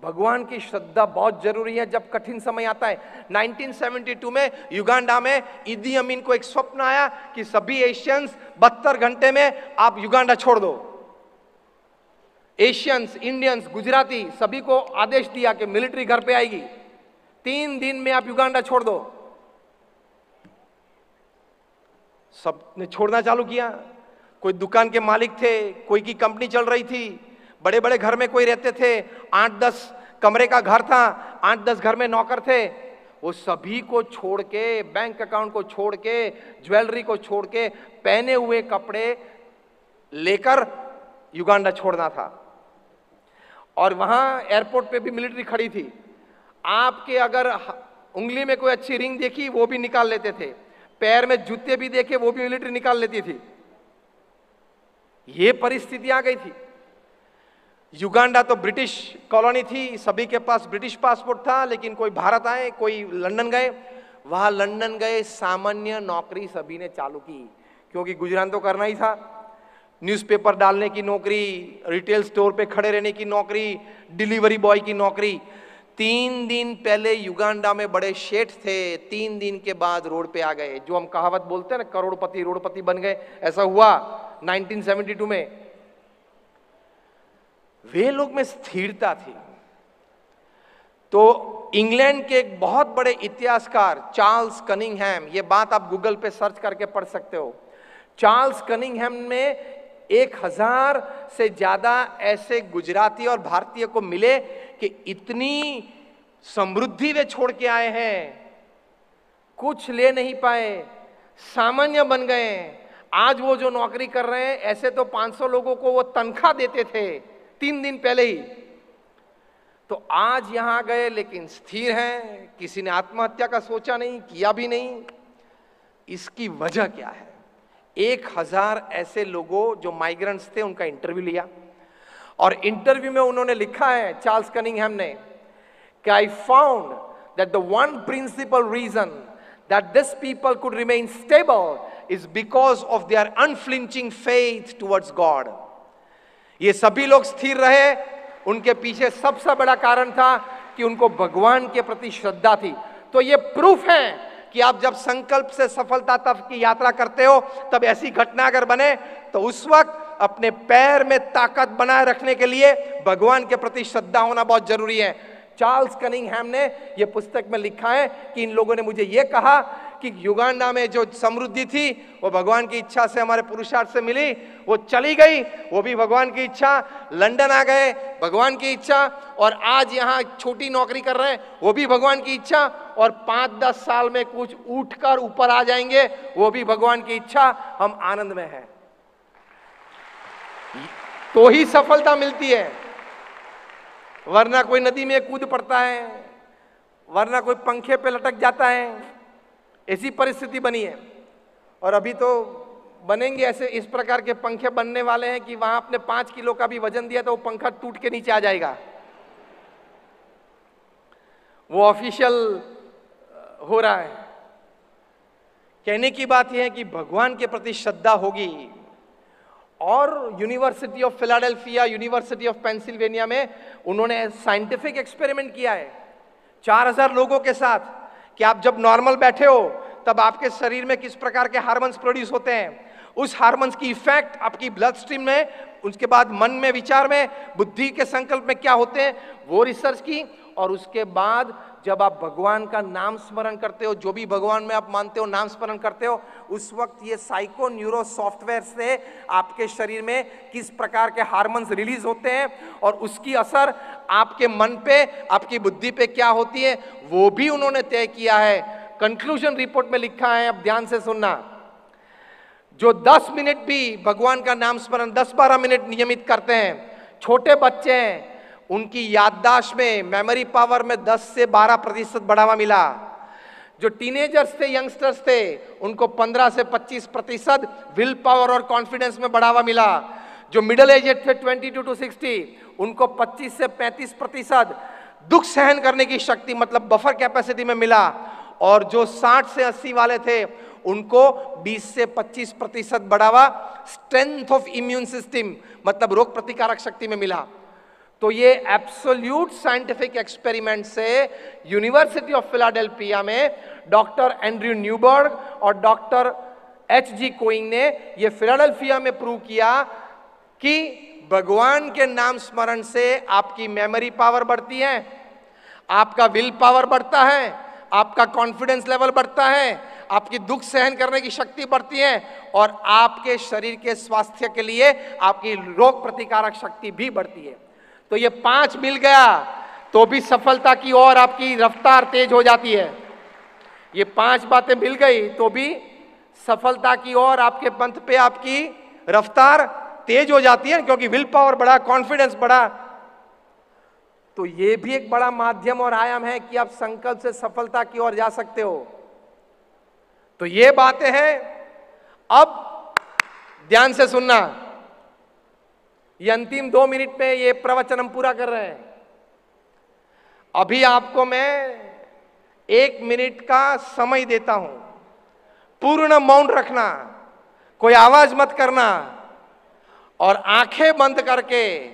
भगवान की श्रद्धा बहुत जरूरी है जब कठिन समय आता है। 1972 में युगांडा में इदी अमीन को एक स्वप्न आया कि सभी एशियंस 72 घंटे में आप युगांडा छोड़ दो। एशियंस, इंडियंस, गुजराती सभी को आदेश दिया कि मिलिट्री घर पे आएगी, 3 दिन में आप युगांडा छोड़ दो। सबने छोड़ना चालू किया। कोई दुकान के मालिक थे, कोई की कंपनी चल रही थी, बड़े बड़े घर में कोई रहते थे, 8-10 कमरे का घर था, 8-10 घर में नौकर थे, वो सभी को छोड़ के, बैंक अकाउंट को छोड़ के, ज्वेलरी को छोड़ के, पहने हुए कपड़े लेकर युगांडा छोड़ना था। और वहां एयरपोर्ट पे भी मिलिट्री खड़ी थी। आपके अगर उंगली में कोई अच्छी रिंग देखी वो भी निकाल लेते थे, पैर में जूते भी देखे वो भी मिलिट्री निकाल लेती थी। ये परिस्थिति आ गई थी। युगांडा तो ब्रिटिश कॉलोनी थी, सभी के पास ब्रिटिश पासपोर्ट था, लेकिन कोई भारत आए, कोई लंदन गए। वहां लंदन गए, सामान्य नौकरी सभी ने चालू की, क्योंकि गुजरान तो करना ही था। न्यूज़पेपर डालने की नौकरी, रिटेल स्टोर पे खड़े रहने की नौकरी, डिलीवरी बॉय की नौकरी। 3 दिन पहले युगांडा में बड़े शेठ थे, 3 दिन के बाद रोड पे आ गए। जो हम कहावत बोलते हैं ना, करोड़पति रोडपति बन गए, ऐसा हुआ 1972 में। वे लोग में स्थिरता थी। तो इंग्लैंड के एक बहुत बड़े इतिहासकार चार्ल्स कनिंघम, ये बात आप गूगल पे सर्च करके पढ़ सकते हो। चार्ल्स कनिंघम में 1000 से ज्यादा ऐसे गुजराती और भारतीय को मिले कि इतनी समृद्धि वे छोड़ के आए हैं, कुछ ले नहीं पाए, सामान्य बन गए। आज वो जो नौकरी कर रहे हैं, ऐसे तो 500 लोगों को वो तनख्वाह देते थे 3 दिन पहले ही। तो आज यहां गए लेकिन स्थिर हैं, किसी ने आत्महत्या का सोचा नहीं, किया भी नहीं। इसकी वजह क्या है? 1000 ऐसे लोगों जो माइग्रेंट्स थे, उनका इंटरव्यू लिया, और इंटरव्यू में उन्होंने लिखा है, चार्ल्स कनिंघम ने, कि I found that the one principal reason that this people could remain stable is because of their unflinching faith towards God. ये सभी लोग स्थिर रहे, उनके पीछे सबसे बड़ा कारण था कि उनको भगवान के प्रति श्रद्धा थी। तो ये प्रूफ है कि आप जब संकल्प से सफलता तक की यात्रा करते हो, तब ऐसी घटना अगर बने तो उस वक्त अपने पैर में ताकत बनाए रखने के लिए भगवान के प्रति श्रद्धा होना बहुत जरूरी है। चार्ल्स कनिंघम ने यह पुस्तक में लिखा है कि इन लोगों ने मुझे यह कहा कि युगांडा में जो समृद्धि थी वो भगवान की इच्छा से, हमारे पुरुषार्थ से मिली, वो चली गई, वो भी भगवान की इच्छा। लंदन आ गए, भगवान की इच्छा, और आज यहाँ छोटी नौकरी कर रहे हैं, वो भी भगवान की इच्छा, और 5-10 साल में कुछ उठकर ऊपर आ जाएंगे, वो भी भगवान की इच्छा। हम आनंद में हैं, तो ही सफलता मिलती है, वरना कोई नदी में कूद पड़ता है, वरना कोई पंखे पे लटक जाता है। ऐसी परिस्थिति बनी है। और अभी तो बनेंगे ऐसे, इस प्रकार के पंखे बनने वाले हैं कि वहां आपने 5 किलो का भी वजन दिया तो वो पंखा टूट के नीचे आ जाएगा। वो ऑफिशियल हो रहा है। कहने की बात यह है कि भगवान के प्रति श्रद्धा होगी। और university of Philadelphia, university of Pennsylvania में उन्होंने साइंटिफिक एक्सपेरिमेंट किया है 4000 लोगों के साथ, कि आप जब नॉर्मल बैठे हो तब आपके शरीर में किस प्रकार के हार्मोन्स प्रोड्यूस होते हैं, उस हार्मोन्स की इफेक्ट आपकी ब्लड स्ट्रीम में, उसके बाद मन में, विचार में, बुद्धि के संकल्प में क्या होते हैं, वो रिसर्च की। और उसके बाद जब आप भगवान का नाम स्मरण करते हो, जो भी भगवान में आप मानते हो, नाम स्मरण करते हो, उस वक्त ये साइको न्यूरो सॉफ्टवेयर से आपके शरीर में किस प्रकार के हार्मोन्स रिलीज होते हैं और उसकी असर आपके मन पे, आपकी बुद्धि पे क्या होती है, वो भी उन्होंने तय किया है। कंक्लूजन रिपोर्ट में लिखा है, अब ध्यान से सुनना, जो 10 मिनट भी भगवान का नाम स्मरण 10-12 मिनट नियमित करते हैं, छोटे बच्चे हैं, उनकी याददाश्त में, मेमोरी पावर में 10 से 12% बढ़ावा मिला। जो टीनेजर्स थे, यंगस्टर्स थे, उनको 15 से 25% विल पावर और कॉन्फिडेंस में बढ़ावा मिला। जो मिडिल एजेड थे 22 to 60, उनको 25 से 35% दुख सहन करने की शक्ति, मतलब बफर कैपेसिटी में मिला। और जो 60 से 80 वाले थे, उनको 20 से 25% बढ़ावा स्ट्रेंथ ऑफ इम्यून सिस्टम, मतलब रोग प्रतिकारक शक्ति में मिला। तो ये एब्सोल्यूट साइंटिफिक एक्सपेरिमेंट से यूनिवर्सिटी ऑफ फिलाडेल्फिया में डॉक्टर एंड्रयू न्यूबर्ग और डॉक्टर H.G. कोइंग ने ये फिलाडेल्फिया में प्रूव किया कि भगवान के नाम स्मरण से आपकी मेमोरी पावर बढ़ती है, आपका विल पावर बढ़ता है, आपका कॉन्फिडेंस लेवल बढ़ता है, आपकी दुख सहन करने की शक्ति बढ़ती है और आपके शरीर के स्वास्थ्य के लिए आपकी रोग प्रतिकारक शक्ति भी बढ़ती है। तो ये 5 मिल गया तो भी सफलता की ओर आपकी रफ्तार तेज हो जाती है। ये 5 बातें मिल गई तो भी सफलता की ओर आपके पंथ पे आपकी रफ्तार तेज हो जाती है, क्योंकि विल पावर बढ़ा, कॉन्फिडेंस बढ़ा। तो ये भी एक बड़ा माध्यम और आयाम है कि आप संकल्प से सफलता की ओर जा सकते हो। तो ये बातें हैं। अब ध्यान से सुनना, ये अंतिम 2 मिनट में ये प्रवचन हम पूरा कर रहे हैं। अभी आपको मैं 1 मिनट का समय देता हूं, पूर्ण मौन रखना, कोई आवाज मत करना और आंखें बंद करके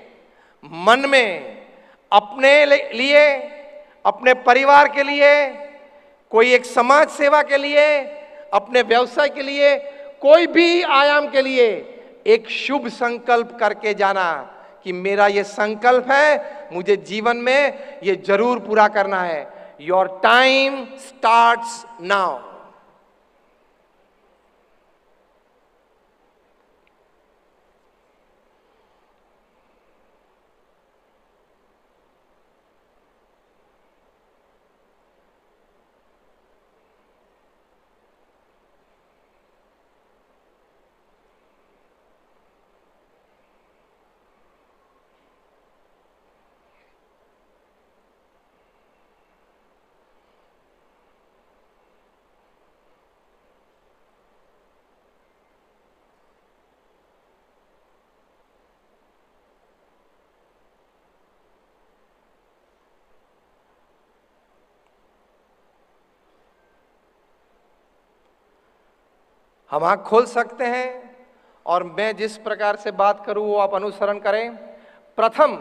मन में अपने लिए, अपने परिवार के लिए, कोई एक समाज सेवा के लिए, अपने व्यवसाय के लिए, कोई भी आयाम के लिए एक शुभ संकल्प करके जाना कि मेरा ये संकल्प है, मुझे जीवन में ये जरूर पूरा करना है। Your time starts now. हम आँख खोल सकते हैं और मैं जिस प्रकार से बात करूं वो आप अनुसरण करें। प्रथम,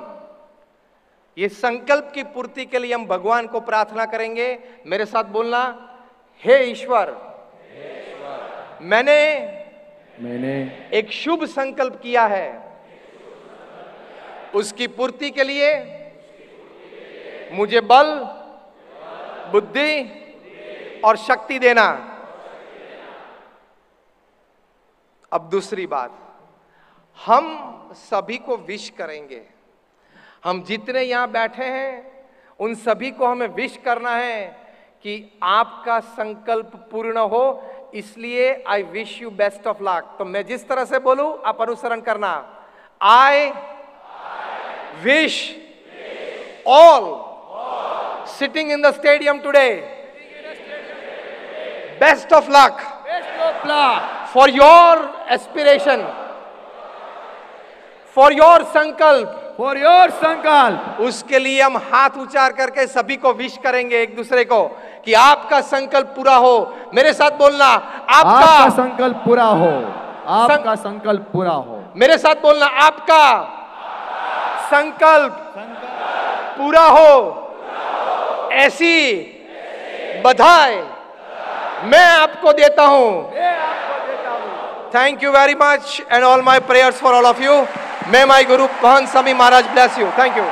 ये संकल्प की पूर्ति के लिए हम भगवान को प्रार्थना करेंगे। मेरे साथ बोलना, हे ईश्वर, मैंने एक शुभ संकल्प किया है, उसकी पूर्ति के लिए मुझे बल, बुद्धि और शक्ति देना। अब दूसरी बात, हम सभी को विश करेंगे। हम जितने यहां बैठे हैं उन सभी को हमें विश करना है कि आपका संकल्प पूर्ण हो, इसलिए I wish you best of luck. तो मैं जिस तरह से बोलूं आप अनुसरण करना। I wish all sitting in the stadium today best of luck for your aspiration, for your sankalp। उसके लिए हम हाथ उचार करके सभी को विश करेंगे एक दूसरे को कि आपका संकल्प पूरा हो। मेरे साथ बोलना, आपका संकल्प पूरा हो, आपका संकल्प पूरा हो। मेरे साथ बोलना, आपका संकल्प पूरा हो। ऐसी बधाई मैं आपको देता हूं। Thank you very much and all my prayers for all of you. May my Guru Mahant Swami Maharaj bless you. Thank you.